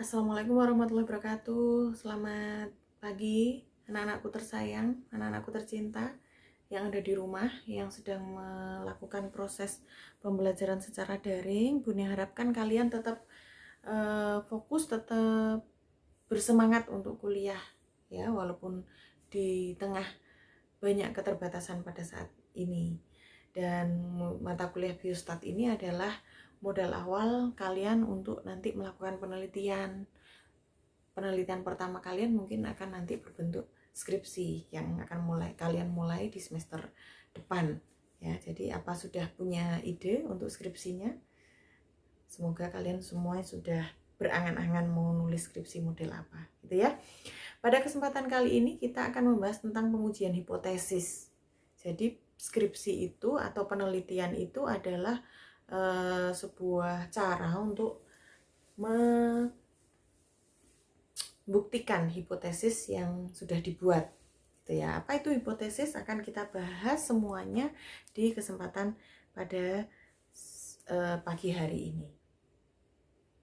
Assalamualaikum warahmatullahi wabarakatuh. Selamat pagi, anak-anakku tersayang, anak-anakku tercinta yang ada di rumah, yang sedang melakukan proses pembelajaran secara daring. Bunda harapkan kalian tetap fokus, tetap bersemangat untuk kuliah, ya, walaupun di tengah banyak keterbatasan pada saat ini. Dan mata kuliah biostat ini adalah modal awal kalian untuk nanti melakukan penelitian. Penelitian pertama kalian mungkin akan nanti berbentuk skripsi yang akan kalian mulai di semester depan, ya. Jadi apa sudah punya ide untuk skripsinya? Semoga kalian semua sudah berangan-angan mau nulis skripsi model apa, gitu ya. Pada kesempatan kali ini kita akan membahas tentang pengujian hipotesis. Jadi skripsi itu atau penelitian itu adalah sebuah cara untuk membuktikan hipotesis yang sudah dibuat, gitu ya. Apa itu hipotesis akan kita bahas semuanya di kesempatan pada pagi hari ini.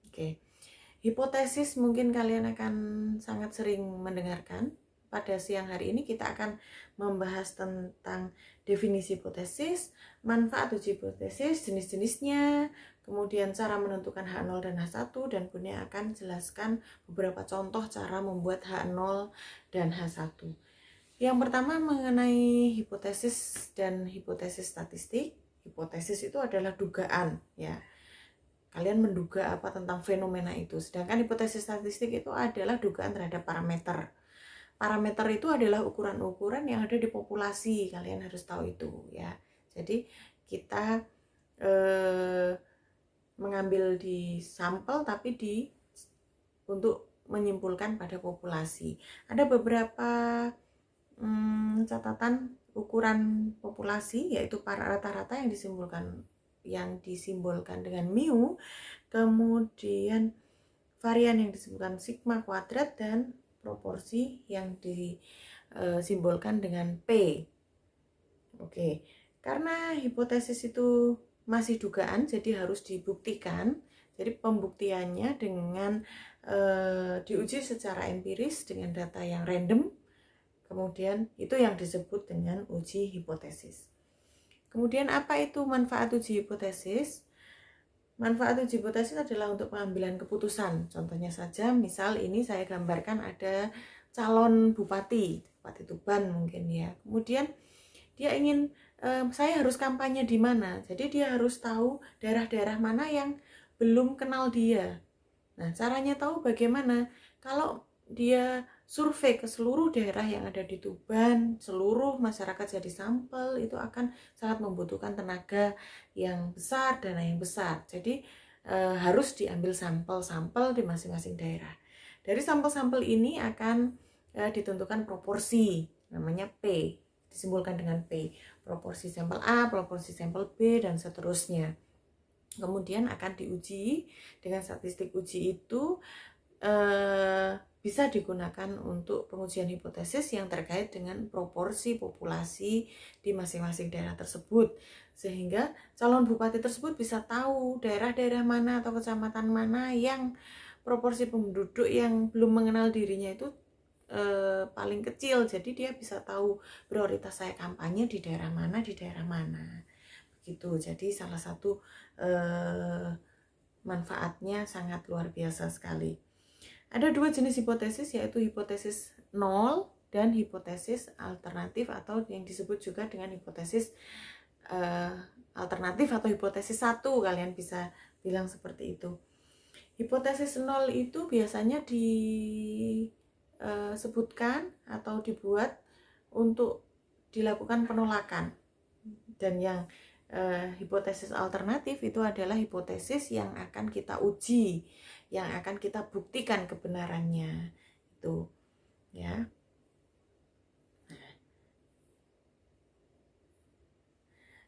Oke. Hipotesis mungkin kalian akan sangat sering mendengarkan. Pada siang hari ini kita akan membahas tentang definisi hipotesis, manfaat uji hipotesis, jenis-jenisnya, kemudian cara menentukan H0 dan H1, dan Bunda akan jelaskan beberapa contoh cara membuat H0 dan H1. Yang pertama mengenai hipotesis dan hipotesis statistik. Hipotesis itu adalah dugaan, ya. Kalian menduga apa tentang fenomena itu. Sedangkan hipotesis statistik itu adalah dugaan terhadap parameter. Parameter itu adalah ukuran-ukuran yang ada di populasi. Kalian harus tahu itu, ya. Jadi kita mengambil di sampel tapi untuk menyimpulkan pada populasi. Ada beberapa catatan ukuran populasi, yaitu rata-rata yang disimbolkan dengan mu, kemudian varian yang disebutkan sigma kuadrat, dan proporsi yang disimbolkan dengan P. Oke, karena hipotesis itu masih dugaan, jadi harus dibuktikan. Jadi pembuktiannya dengan diuji secara empiris dengan data yang random. Kemudian itu yang disebut dengan uji hipotesis. Kemudian apa itu manfaat uji hipotesis? Manfaat uji hipotesis adalah untuk pengambilan keputusan. Contohnya saja, misal ini saya gambarkan ada calon Bupati Tuban mungkin, ya. Kemudian dia ingin, saya harus kampanye di mana. Jadi dia harus tahu daerah-daerah mana yang belum kenal dia. Nah, caranya tahu bagaimana? Kalau dia survei ke seluruh daerah yang ada di Tuban, seluruh masyarakat jadi sampel, itu akan sangat membutuhkan tenaga yang besar, dana yang besar. Jadi harus diambil sampel-sampel di masing-masing daerah. Dari sampel-sampel ini akan ditentukan proporsi, namanya P, disimbolkan dengan P. Proporsi sampel A, proporsi sampel B, dan seterusnya. Kemudian akan diuji dengan statistik uji itu bisa digunakan untuk pengujian hipotesis yang terkait dengan proporsi populasi di masing-masing daerah tersebut, sehingga calon bupati tersebut bisa tahu daerah-daerah mana atau kecamatan mana yang proporsi penduduk yang belum mengenal dirinya itu paling kecil. Jadi dia bisa tahu prioritas saya kampanye di daerah mana, gitu. Jadi salah satu manfaatnya sangat luar biasa sekali. Ada dua jenis hipotesis, yaitu hipotesis nol dan hipotesis alternatif, atau yang disebut juga dengan hipotesis alternatif atau hipotesis 1, kalian bisa bilang seperti itu. Hipotesis nol itu biasanya disebutkan atau dibuat untuk dilakukan penolakan, dan yang hipotesis alternatif itu adalah hipotesis yang akan kita uji, yang akan kita buktikan kebenarannya, itu, ya.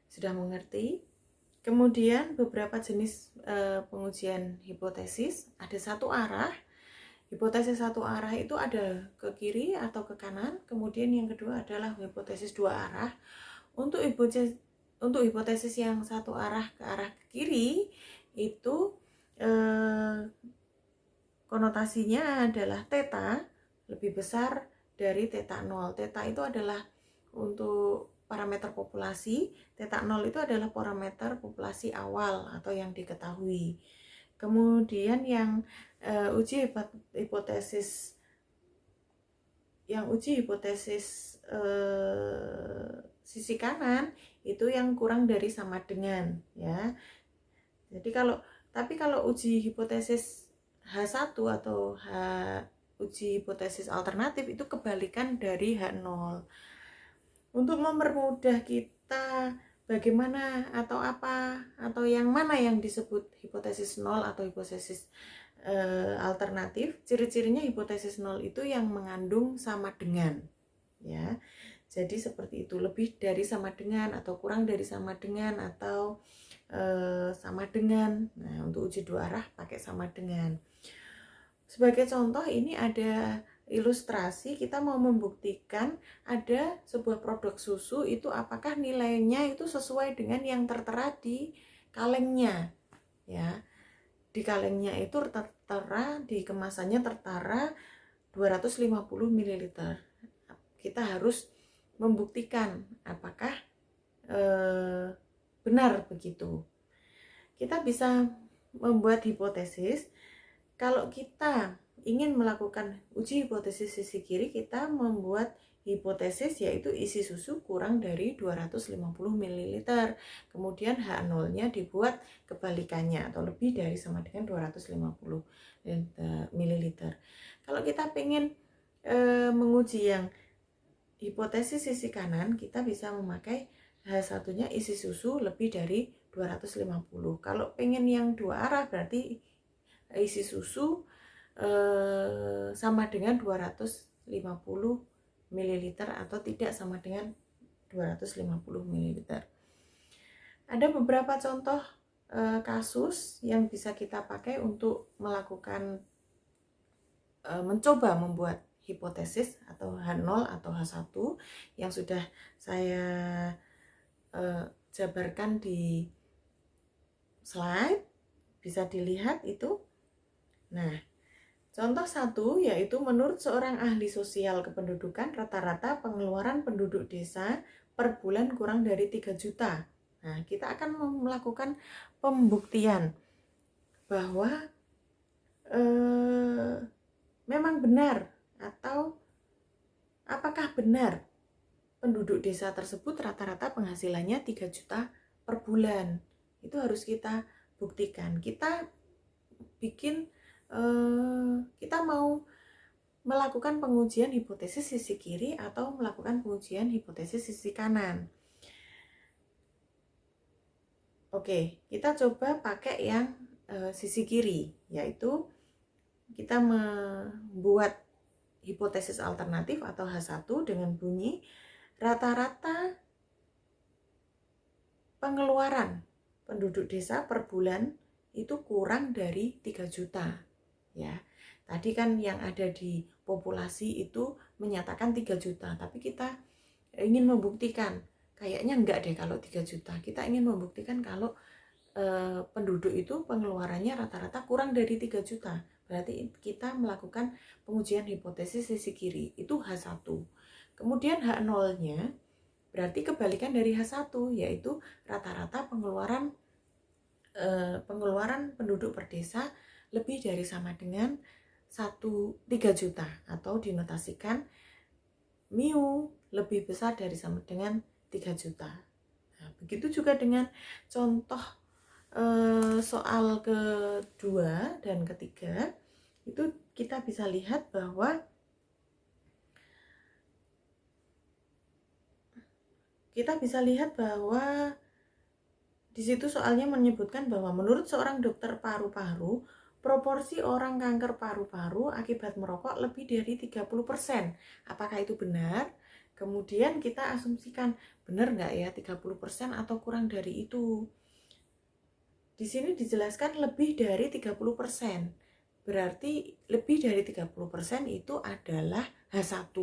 Sudah mengerti? Kemudian beberapa jenis pengujian hipotesis. Ada satu arah. Hipotesis satu arah itu ada ke kiri atau ke kanan. Kemudian yang kedua adalah hipotesis dua arah. Untuk hipotesis yang satu arah ke kiri itu konotasinya adalah theta lebih besar dari theta 0. Theta itu adalah untuk parameter populasi, theta 0 itu adalah parameter populasi awal atau yang diketahui. Kemudian yang uji hipotesis sisi kanan itu yang kurang dari sama dengan, ya. Jadi kalau uji hipotesis H1 atau uji hipotesis alternatif itu kebalikan dari H0. Untuk mempermudah kita bagaimana atau yang mana yang disebut hipotesis 0 atau hipotesis alternatif, ciri-cirinya hipotesis 0 itu yang mengandung sama dengan, ya. Jadi seperti itu, lebih dari sama dengan atau kurang dari sama dengan atau sama dengan. Nah, untuk uji dua arah pakai sama dengan. Sebagai contoh, ini ada ilustrasi, kita mau membuktikan ada sebuah produk susu itu apakah nilainya itu sesuai dengan yang tertera di kalengnya, ya. Di kalengnya itu tertera, di kemasannya tertera 250 ml. Kita harus membuktikan apakah benar begitu. Kita bisa membuat hipotesis. Kalau kita ingin melakukan uji hipotesis sisi kiri, kita membuat hipotesis yaitu isi susu kurang dari 250 ml. Kemudian H0-nya dibuat kebalikannya atau lebih dari sama dengan 250 ml. Kalau kita ingin menguji yang hipotesis sisi kanan, kita bisa memakai H1-nya isi susu lebih dari 250. Kalau pengen yang dua arah berarti isi susu sama dengan 250 ml atau tidak sama dengan 250 ml. Ada beberapa contoh kasus yang bisa kita pakai untuk melakukan mencoba membuat hipotesis atau H0 atau H1 yang sudah saya jabarkan di slide, bisa dilihat itu. Nah, contoh 1 yaitu menurut seorang ahli sosial kependudukan, rata-rata pengeluaran penduduk desa per bulan kurang dari 3 juta. Nah, kita akan melakukan pembuktian bahwa memang benar atau apakah benar penduduk desa tersebut rata-rata penghasilannya 3 juta per bulan. Itu harus kita buktikan. Kita mau melakukan pengujian hipotesis sisi kiri atau melakukan pengujian hipotesis sisi kanan. Oke, kita coba pakai yang sisi kiri, yaitu kita membuat hipotesis alternatif atau H1 dengan bunyi rata-rata pengeluaran penduduk desa per bulan itu kurang dari 3 juta, ya. Tadi kan yang ada di populasi itu menyatakan 3 juta, tapi kita ingin membuktikan kayaknya enggak deh kalau 3 juta. Kita ingin membuktikan kalau penduduk itu pengeluarannya rata-rata kurang dari 3 juta. Berarti kita melakukan pengujian hipotesis sisi kiri, itu H1. Kemudian H0-nya berarti kebalikan dari H1, yaitu rata-rata pengeluaran penduduk per desa lebih dari sama dengan 3 juta atau dinotasikan mu lebih besar dari sama dengan 3 juta. Nah, begitu juga dengan contoh soal kedua dan ketiga, itu kita bisa lihat bahwa di situ soalnya menyebutkan bahwa menurut seorang dokter paru-paru, proporsi orang kanker paru-paru akibat merokok lebih dari 30%. Apakah itu benar? Kemudian kita asumsikan, benar nggak ya 30% atau kurang dari itu? Di sini dijelaskan lebih dari 30%. Berarti lebih dari 30% itu adalah H1.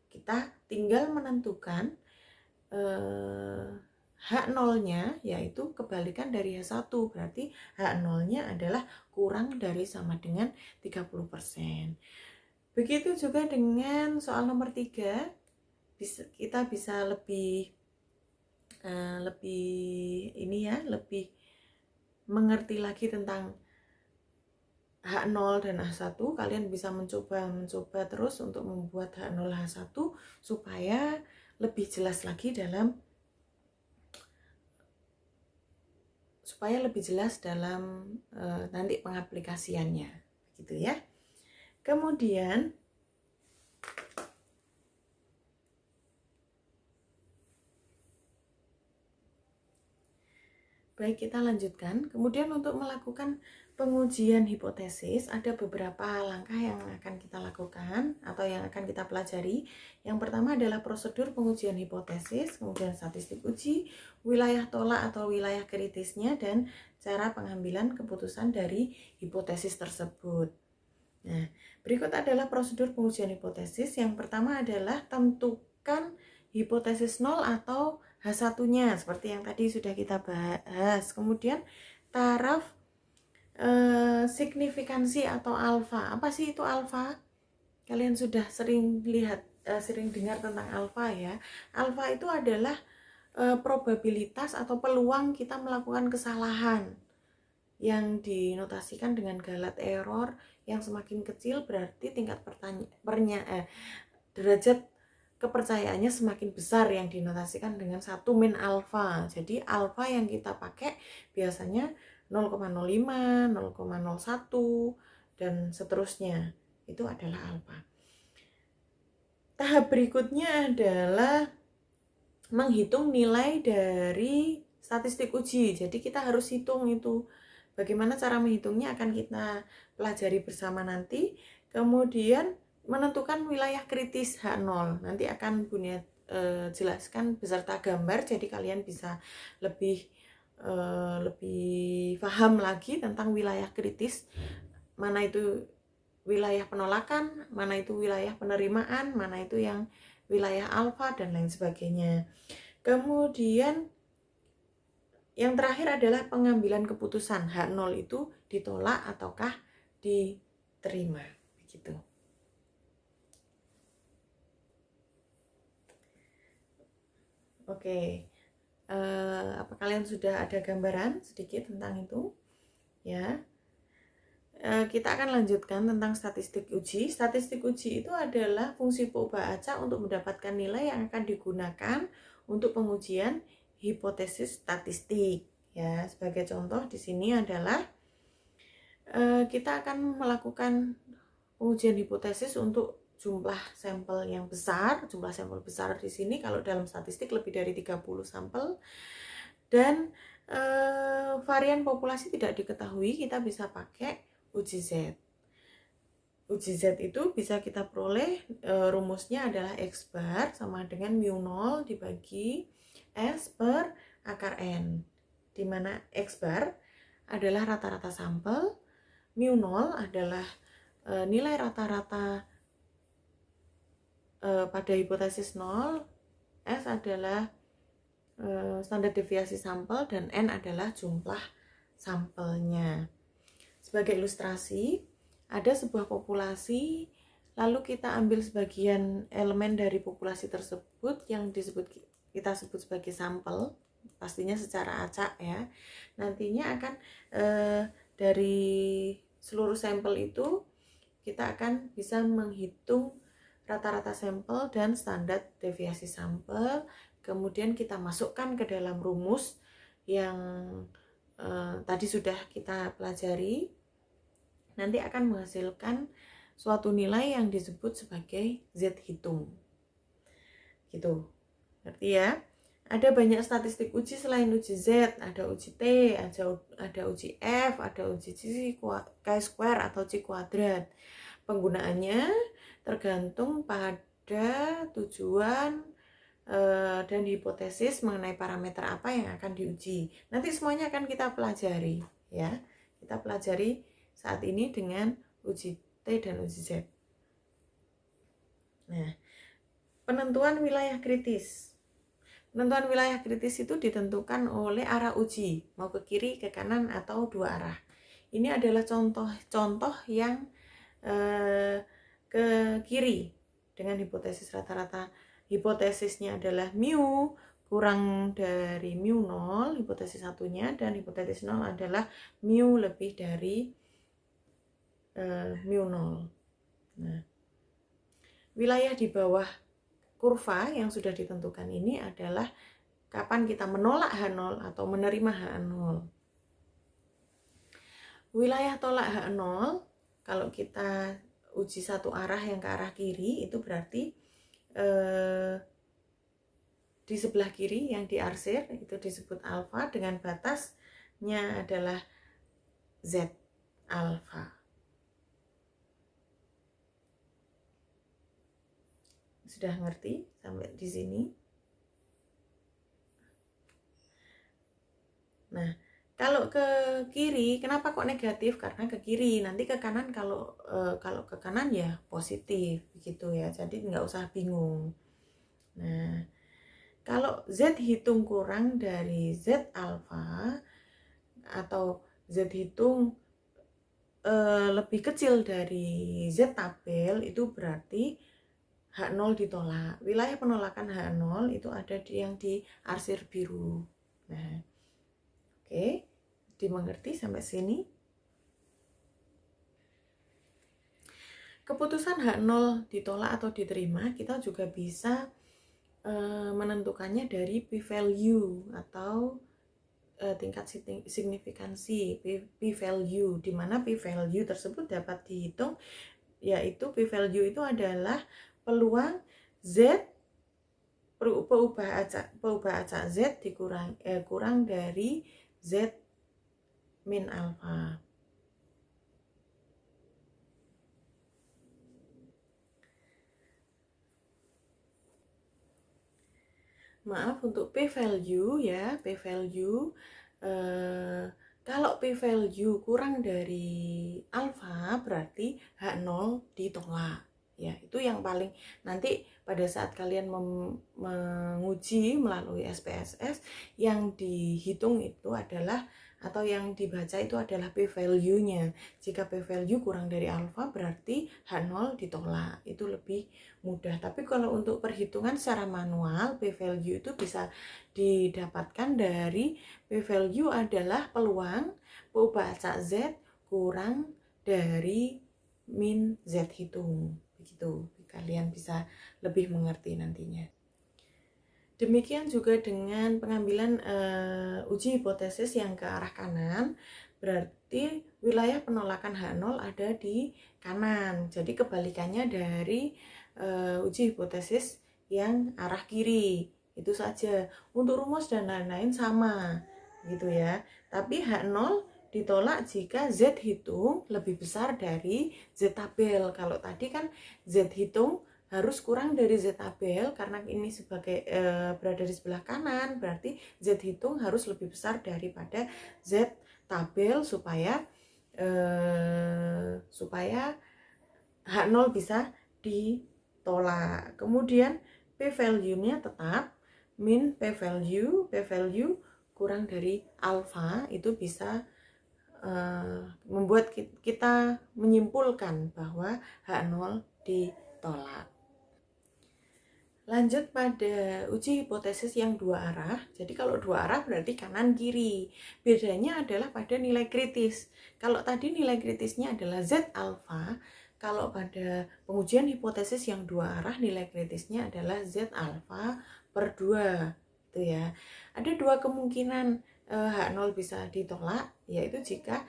Kita tinggal menentukan H0-nya yaitu kebalikan dari H1, berarti H0-nya adalah kurang dari sama dengan 30%. Begitu juga dengan soal nomor 3, kita bisa lebih lebih mengerti lagi tentang H0 dan H1. Kalian bisa mencoba terus untuk membuat H0 H1 supaya lebih jelas lagi dalam nanti pengaplikasiannya, gitu ya. Kemudian baik, kita lanjutkan. Kemudian untuk melakukan pengujian hipotesis ada beberapa langkah yang akan kita lakukan atau yang akan kita pelajari. Yang pertama adalah prosedur pengujian hipotesis, kemudian statistik uji, wilayah tolak atau wilayah kritisnya, dan cara pengambilan keputusan dari hipotesis tersebut. Nah, berikut adalah prosedur pengujian hipotesis. Yang pertama adalah tentukan hipotesis 0 atau H1-nya seperti yang tadi sudah kita bahas. Kemudian taraf signifikansi atau alfa. Apa sih itu alfa? Kalian sudah sering dengar tentang alfa ya. Alfa itu adalah probabilitas atau peluang kita melakukan kesalahan yang dinotasikan dengan galat error yang semakin kecil, berarti tingkat derajat kepercayaannya semakin besar, yang dinotasikan dengan 1 min alfa. Jadi alfa yang kita pakai biasanya 0,05, 0,01 dan seterusnya. Itu adalah alfa. Tahap berikutnya adalah menghitung nilai dari statistik uji. Jadi kita harus hitung itu. Bagaimana cara menghitungnya akan kita pelajari bersama nanti. Kemudian menentukan wilayah kritis H0. Nanti akan Bunia jelaskan beserta gambar, jadi kalian bisa lebih paham lagi tentang wilayah kritis. Mana itu wilayah penolakan, mana itu wilayah penerimaan, mana itu yang wilayah alfa, dan lain sebagainya. Kemudian yang terakhir adalah pengambilan keputusan, H0 itu ditolak ataukah diterima, begitu. Oke, apa kalian sudah ada gambaran sedikit tentang itu? Ya, kita akan lanjutkan tentang statistik uji. Statistik uji itu adalah fungsi poba acak untuk mendapatkan nilai yang akan digunakan untuk pengujian hipotesis statistik. Ya, sebagai contoh di sini adalah kita akan melakukan pengujian hipotesis untuk jumlah sampel yang besar. Jumlah sampel besar di sini kalau dalam statistik lebih dari 30 sampel, dan varian populasi tidak diketahui, kita bisa pakai uji Z. Uji Z itu bisa kita peroleh, rumusnya adalah X bar sama dengan mu 0 dibagi S per akar N, di mana X bar adalah rata-rata sampel, mu 0 adalah nilai rata-rata pada hipotesis 0, S adalah standar deviasi sampel, dan N adalah jumlah sampelnya. Sebagai ilustrasi, ada sebuah populasi, lalu kita ambil sebagian elemen dari populasi tersebut yang kita sebut sebagai sampel, pastinya secara acak ya. Nantinya akan dari seluruh sampel itu kita akan bisa menghitung rata-rata sampel dan standar deviasi sampel. Kemudian kita masukkan ke dalam rumus yang tadi sudah kita pelajari. Nanti akan menghasilkan suatu nilai yang disebut sebagai Z hitung. Gitu. Ngerti ya? Ada banyak statistik uji selain uji Z, ada uji T, ada uji F, ada uji chi-square atau chi kuadrat. Penggunaannya tergantung pada tujuan dan hipotesis mengenai parameter apa yang akan diuji. Nanti semuanya akan kita pelajari ya. Kita pelajari saat ini dengan uji T dan uji Z. Nah, penentuan wilayah kritis. Penentuan wilayah kritis itu ditentukan oleh arah uji, mau ke kiri, ke kanan, atau dua arah. Ini adalah contoh-contoh yang ke kiri dengan hipotesis rata-rata. Hipotesisnya adalah mu kurang dari mu 0, hipotesis satunya, dan hipotesis 0 adalah mu lebih dari mu 0. Nah, wilayah di bawah kurva yang sudah ditentukan ini adalah kapan kita menolak H0 atau menerima H0. Wilayah tolak H0, kalau kita uji satu arah yang ke arah kiri, itu berarti di sebelah kiri yang diarsir itu disebut alfa dengan batasnya adalah Z alfa. Sudah ngerti sampai di sini? Nah, kalau ke kiri, kenapa kok negatif? Karena ke kiri. Nanti ke kanan, kalau ke kanan ya positif gitu ya. Jadi nggak usah bingung. Nah, kalau Z hitung kurang dari Z alfa atau Z hitung lebih kecil dari Z tabel, itu berarti H0 ditolak. Wilayah penolakan H0 itu ada yang di arsir biru. Nah, oke, dimengerti sampai sini? Keputusan H0 ditolak atau diterima, kita juga bisa menentukannya dari p-value atau tingkat signifikansi p-value, di mana p-value tersebut dapat dihitung, yaitu p-value itu adalah peluang Z peubah acak Z kurang dari Z min alfa. Maaf untuk p-value ya, p-value kalau p-value kurang dari alfa berarti H0 ditolak. Ya, itu yang paling nanti pada saat kalian menguji melalui SPSS, yang dihitung itu adalah atau yang dibaca itu adalah p-value-nya. Jika p-value kurang dari alfa berarti H0 ditolak. Itu lebih mudah. Tapi kalau untuk perhitungan secara manual, p-value itu bisa didapatkan dari p-value adalah peluang peubah acak Z kurang dari min Z hitung. Begitu, kalian bisa lebih mengerti nantinya. Demikian juga dengan pengambilan uji hipotesis yang ke arah kanan, berarti wilayah penolakan H0 ada di kanan. Jadi kebalikannya dari uji hipotesis yang arah kiri. Itu saja. Untuk rumus dan lain-lain sama gitu ya. Tapi H0 ditolak jika Z hitung lebih besar dari Z tabel. Kalau tadi kan Z hitung harus kurang dari Z tabel, karena ini sebagai berada di sebelah kanan, berarti Z hitung harus lebih besar daripada Z tabel supaya H0 bisa ditolak. Kemudian p-value-nya tetap min p-value kurang dari alfa, itu bisa membuat kita menyimpulkan bahwa H0 ditolak. Lanjut pada uji hipotesis yang dua arah. Jadi kalau dua arah berarti kanan kiri. Bedanya adalah pada nilai kritis. Kalau tadi nilai kritisnya adalah Z alfa, kalau pada pengujian hipotesis yang dua arah nilai kritisnya adalah Z alfa per 2. Itu ya. Ada dua kemungkinan H0 bisa ditolak, yaitu jika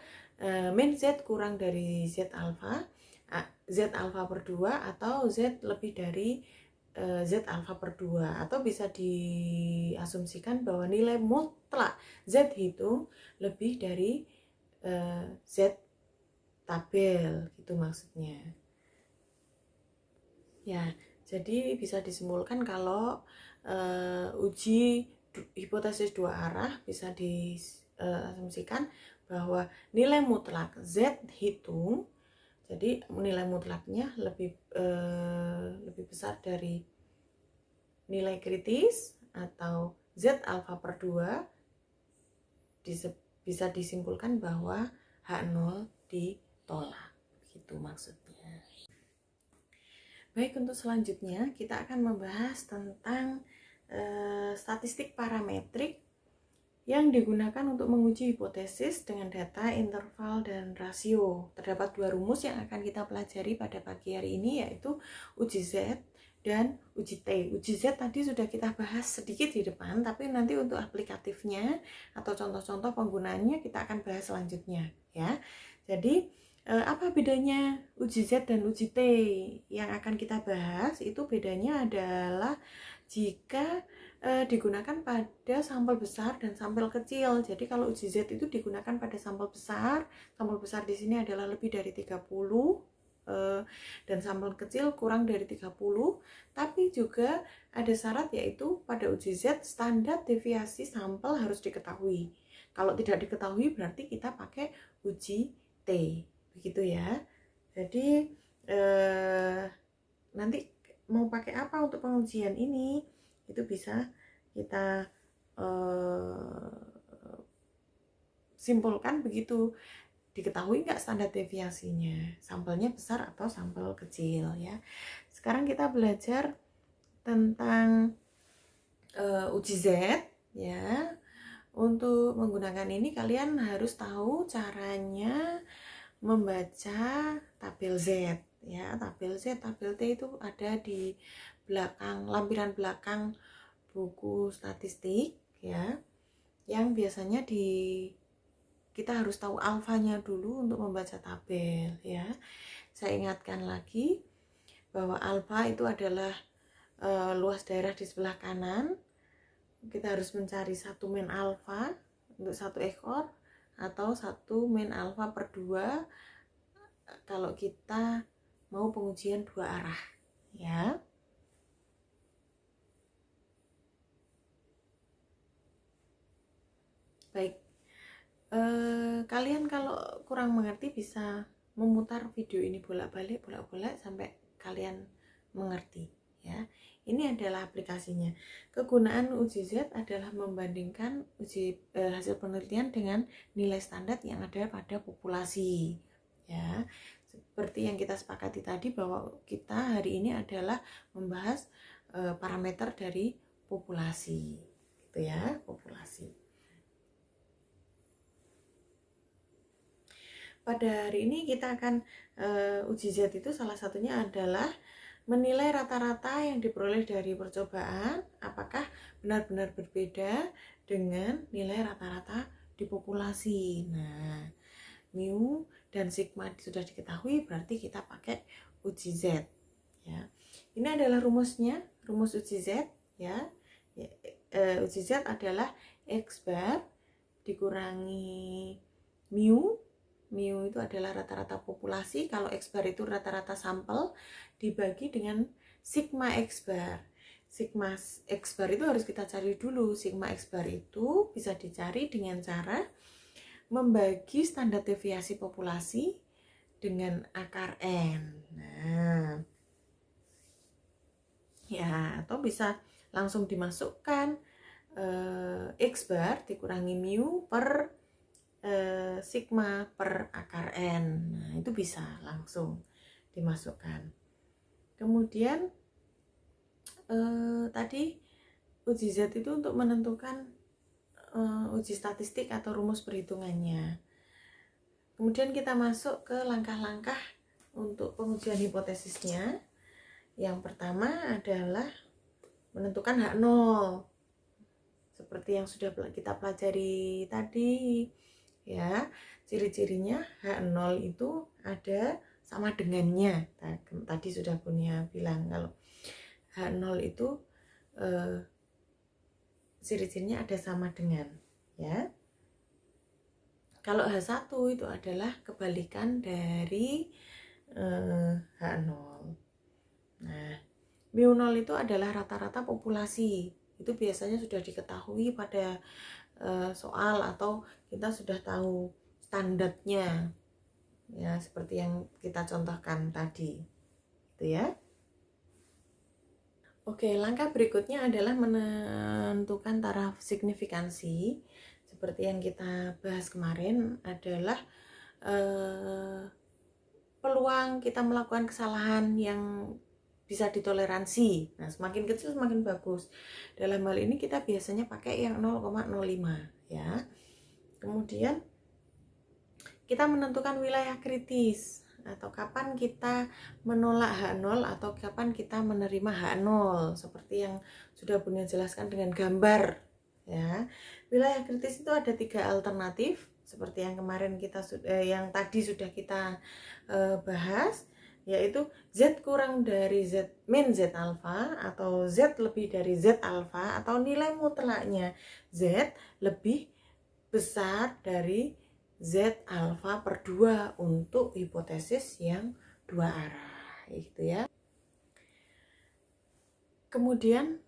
min Z kurang dari Z alfa per 2 atau Z lebih dari Z alfa per 2, atau bisa diasumsikan bahwa nilai mutlak Z hitung lebih dari Z tabel, gitu maksudnya. Ya, jadi bisa disimpulkan kalau uji hipotesis dua arah bisa diasumsikan bahwa nilai mutlak Z hitung, jadi nilai mutlaknya lebih besar dari nilai kritis atau Z alfa per 2 bisa disimpulkan bahwa H0 ditolak. Begitu maksudnya. Baik, untuk selanjutnya kita akan membahas tentang statistik parametrik yang digunakan untuk menguji hipotesis dengan data, interval, dan rasio. Terdapat 2 rumus yang akan kita pelajari pada pagi hari ini, yaitu uji Z dan uji T. Uji Z tadi sudah kita bahas sedikit di depan, tapi nanti untuk aplikatifnya atau contoh-contoh penggunaannya kita akan bahas selanjutnya, ya. Jadi apa bedanya uji Z dan uji T? Yang akan kita bahas itu bedanya adalah jika digunakan pada sampel besar dan sampel kecil. Jadi kalau uji Z itu digunakan pada sampel besar di sini adalah lebih dari 30, dan sampel kecil kurang dari 30, tapi juga ada syarat, yaitu pada uji Z standar deviasi sampel harus diketahui. Kalau tidak diketahui berarti kita pakai uji T, begitu ya. Jadi nanti mau pakai apa untuk pengujian ini itu bisa kita simpulkan begitu. Diketahui nggak standar deviasinya, sampelnya besar atau sampel kecil, ya. Sekarang kita belajar tentang uji Z, ya. Untuk menggunakan ini kalian harus tahu caranya membaca tabel Z, ya. Tabel Z, tabel T itu ada di belakang, lampiran belakang buku statistik, ya. Yang biasanya kita harus tahu alfanya dulu untuk membaca tabel, ya. Saya ingatkan lagi bahwa alfa itu adalah luas daerah di sebelah kanan. Kita harus mencari 1 min alfa untuk 1 ekor atau 1 min alfa per 2 kalau kita mau pengujian 2 arah, ya. Baik, kalian kalau kurang mengerti bisa memutar video ini bolak-balik sampai kalian mengerti, ya. Ini adalah aplikasinya. Kegunaan uji Z adalah membandingkan hasil penelitian dengan nilai standar yang ada pada populasi, ya. Seperti yang kita sepakati tadi bahwa kita hari ini adalah membahas parameter dari populasi, gitu ya, populasi. Pada hari ini kita akan uji Z itu salah satunya adalah menilai rata-rata yang diperoleh dari percobaan apakah benar-benar berbeda dengan nilai rata-rata di populasi. Nah, mu dan sigma sudah diketahui, berarti kita pakai uji Z, ya. Ini adalah rumusnya, rumus uji Z, ya. Uji Z adalah X bar dikurangi mu itu adalah rata-rata populasi. Kalau X bar itu rata-rata sampel dibagi dengan sigma X bar. Sigma X bar itu harus kita cari dulu. Sigma X bar itu bisa dicari dengan cara membagi standar deviasi populasi dengan akar N. Nah, ya, atau bisa langsung dimasukkan X bar dikurangi mu per sigma per akar N. Nah, itu bisa langsung dimasukkan. Kemudian tadi uji Z itu untuk menentukan uji statistik atau rumus perhitungannya. Kemudian kita masuk ke langkah-langkah untuk pengujian hipotesisnya. Yang pertama adalah menentukan H0. Seperti yang sudah kita pelajari tadi, ya. Ciri-cirinya H0 itu ada sama dengannya. Tadi sudah punya bilang kalau H0 itu ciri-cirinya ada sama dengan, ya. Kalau H1 itu adalah kebalikan dari H0. Nah, mu0 itu adalah rata-rata populasi. Itu biasanya sudah diketahui pada soal atau kita sudah tahu standarnya, ya, seperti yang kita contohkan tadi, gitu ya. Oke, langkah berikutnya adalah menentukan taraf signifikansi. Seperti yang kita bahas kemarin adalah peluang kita melakukan kesalahan yang bisa ditoleransi. Nah, semakin kecil semakin bagus. Dalam hal ini kita biasanya pakai yang 0,05 ya. Kemudian kita menentukan wilayah kritis atau kapan kita menolak H0 atau kapan kita menerima H0 seperti yang sudah Bunda jelaskan dengan gambar ya. Wilayah kritis itu ada 3 alternatif seperti yang kemarin kita yang tadi sudah kita bahas, yaitu Z kurang dari Z min Z alfa atau Z lebih dari Z alfa atau nilai mutlaknya Z lebih besar dari Z alfa per 2 untuk hipotesis yang 2 arah gitu ya. Kemudian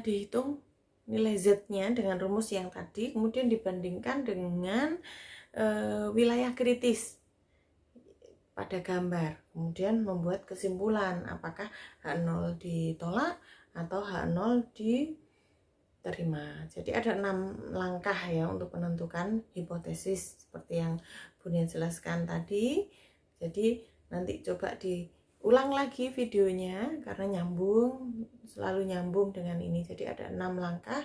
dihitung nilai Z-nya dengan rumus yang tadi, kemudian dibandingkan dengan wilayah kritis pada gambar, kemudian membuat kesimpulan apakah H0 ditolak atau H0 diterima. Jadi ada 6 langkah ya untuk menentukan hipotesis seperti yang Bunda jelaskan tadi. Jadi nanti coba diulang lagi videonya karena selalu nyambung dengan ini. Jadi ada 6 langkah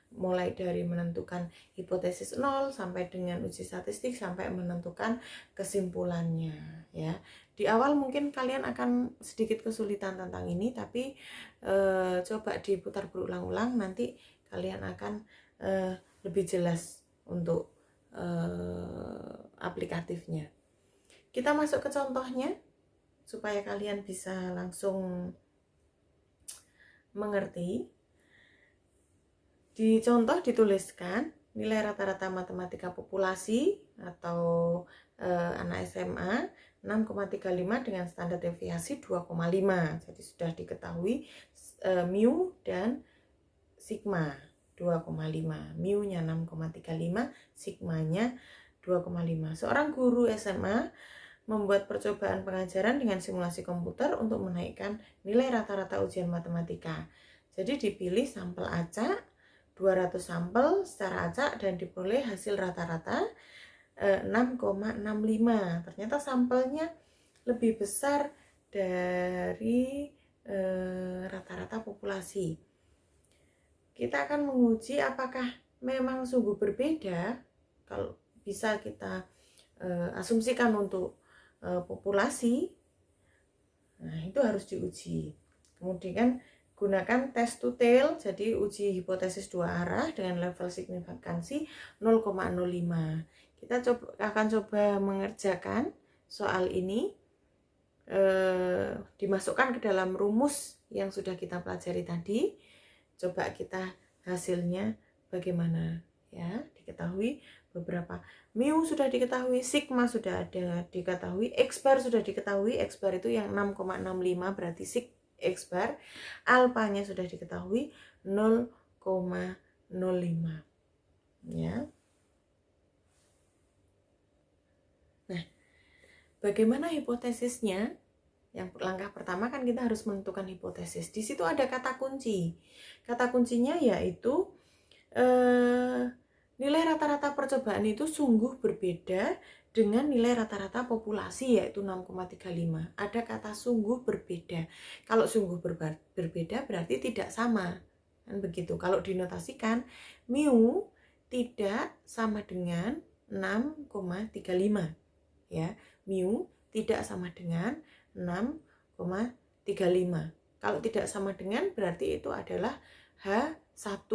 mulai dari menentukan hipotesis 0 sampai dengan uji statistik sampai menentukan kesimpulannya ya. Di awal mungkin kalian akan sedikit kesulitan tentang ini, tapi coba diputar berulang-ulang, nanti kalian akan lebih jelas untuk aplikatifnya. Kita masuk ke contohnya supaya kalian bisa langsung mengerti. Di contoh dituliskan nilai rata-rata matematika populasi atau anak SMA 6,35 dengan standar deviasi 2,5. Jadi sudah diketahui mu dan sigma 2,5. Mu-nya 6,35, sigmanya 2,5. Seorang guru SMA membuat percobaan pengajaran dengan simulasi komputer untuk menaikkan nilai rata-rata ujian matematika. Jadi dipilih sampel acak 200 sampel secara acak dan diperoleh hasil rata-rata 6,65. Ternyata sampelnya lebih besar dari rata-rata populasi. Kita akan menguji apakah memang sungguh berbeda. Kalau bisa kita asumsikan untuk populasi, nah itu harus diuji. Kemudian gunakan test to tail, jadi uji hipotesis 2 arah dengan level signifikansi 0,05. Kita akan coba mengerjakan soal ini, dimasukkan ke dalam rumus yang sudah kita pelajari tadi. Coba kita hasilnya bagaimana ya. Diketahui beberapa, mu sudah diketahui, sigma sudah ada diketahui, x bar sudah diketahui. X bar itu yang 6,65 berarti sig x bar. Alfanya sudah diketahui 0,05 ya. Nah, bagaimana hipotesisnya? Yang langkah pertama kan kita harus menentukan hipotesis. Di situ ada kata kunci. Kata kuncinya yaitu nilai rata-rata percobaan itu sungguh berbeda dengan nilai rata-rata populasi yaitu 6,35. Ada kata sungguh berbeda. Kalau sungguh berbeda berarti tidak sama. Kan begitu. Kalau dinotasikan mu tidak sama dengan 6,35 ya. Mu tidak sama dengan 6,35. Kalau tidak sama dengan berarti itu adalah H1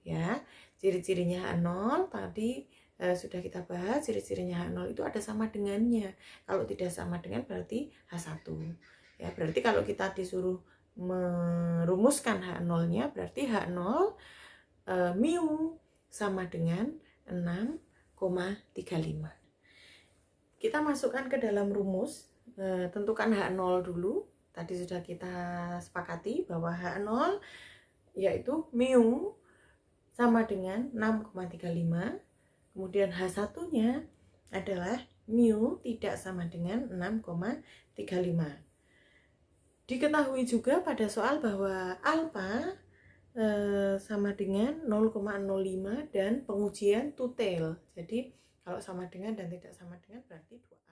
ya. Ciri-cirinya H0 tadi sudah kita bahas. Ciri-cirinya H0 itu ada sama dengannya. Kalau tidak sama dengan berarti H1 ya. Berarti kalau kita disuruh merumuskan H0-nya berarti H0 mu sama dengan 6,35. Kita masukkan ke dalam rumus, tentukan H0 dulu. Tadi sudah kita sepakati bahwa H0 yaitu mu sama dengan 6,35. Kemudian H1-nya adalah mu tidak sama dengan 6,35. Diketahui juga pada soal bahwa alfa sama dengan 0,05 dan pengujian two tail. Jadi kalau sama dengan dan tidak sama dengan berarti 2.